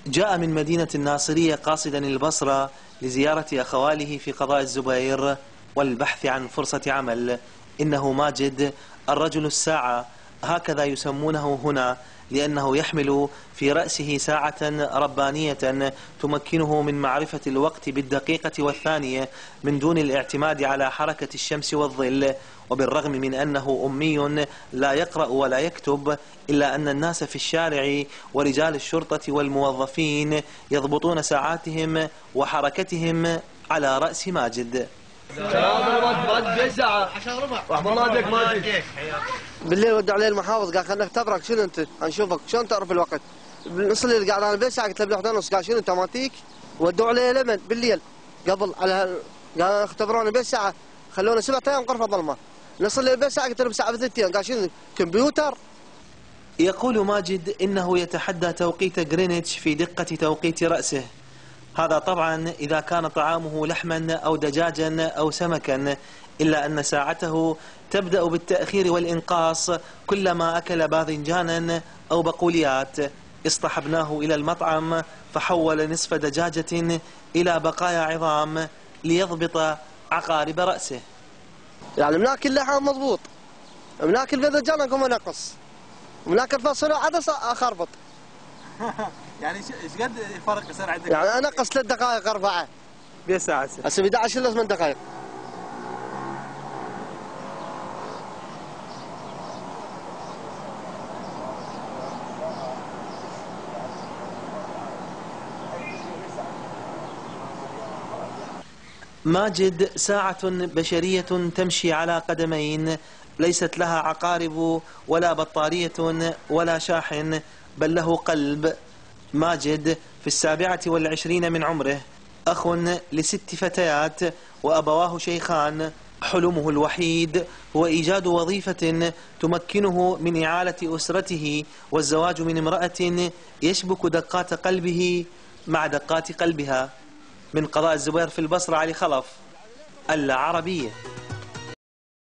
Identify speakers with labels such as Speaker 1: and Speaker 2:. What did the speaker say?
Speaker 1: جاء من مدينة الناصرية قاصدا البصرة لزيارة أخواله في قضاء الزبير والبحث عن فرصة عمل. إنه ماجد الرجل الساعة، هكذا يسمونه هنا، لأنه يحمل في رأسه ساعة ربانية تمكنه من معرفة الوقت بالدقيقة والثانية من دون الاعتماد على حركة الشمس والظل. وبالرغم من أنه أمي لا يقرأ ولا يكتب، إلا أن الناس في الشارع ورجال الشرطة والموظفين يضبطون ساعاتهم وحركتهم على رأس ماجد.
Speaker 2: بالليل ودوا عليه المحافظ، قال خلينا نختبرك شنو انت، نشوفك شلون تعرف الوقت. نصلي قاعد انا بس ساعه، قلت له بالحدود نص، قال شنو انت ماتيك؟ ودوا عليه لمن بالليل قبل على قال اختبروني بس ساعه، خلونا 7 ايام غرفه ظلمه. نصلي بس ساعه، قلت له بساعه ب3 ايام، قال شنو كمبيوتر؟
Speaker 1: يقول ماجد إنه يتحدى توقيت غرينتش في دقة توقيت رأسه. هذا طبعا إذا كان طعامه لحما أو دجاجا أو سمكا، إلا أن ساعته تبدأ بالتأخير والإنقاص كلما أكل باذنجانا أو بقوليات. اصطحبناه إلى المطعم فحول نصف دجاجة إلى بقايا عظام ليضبط عقارب رأسه.
Speaker 2: يعني بناكل لحم مضبوط، بناكل باذنجان اقوم انقص، بناكل فاصوليا عدس اخربط.
Speaker 3: يعني ايش قد الفرق يصير عندك؟
Speaker 2: يعني انقص 3 دقائق 4
Speaker 1: بساعة
Speaker 2: هسه 11 الا 8 دقائق.
Speaker 1: ماجد ساعة بشرية تمشي على قدمين، ليست لها عقارب ولا بطارية ولا شاحن، بل له قلب. ماجد في 27 من عمره، أخ ل6 فتيات وأبواه شيخان. حلمه الوحيد هو إيجاد وظيفة تمكنه من إعالة أسرته والزواج من امرأة يشبك دقات قلبه مع دقات قلبها. من قضاء الزبير في البصرة، علي خلف، العربية.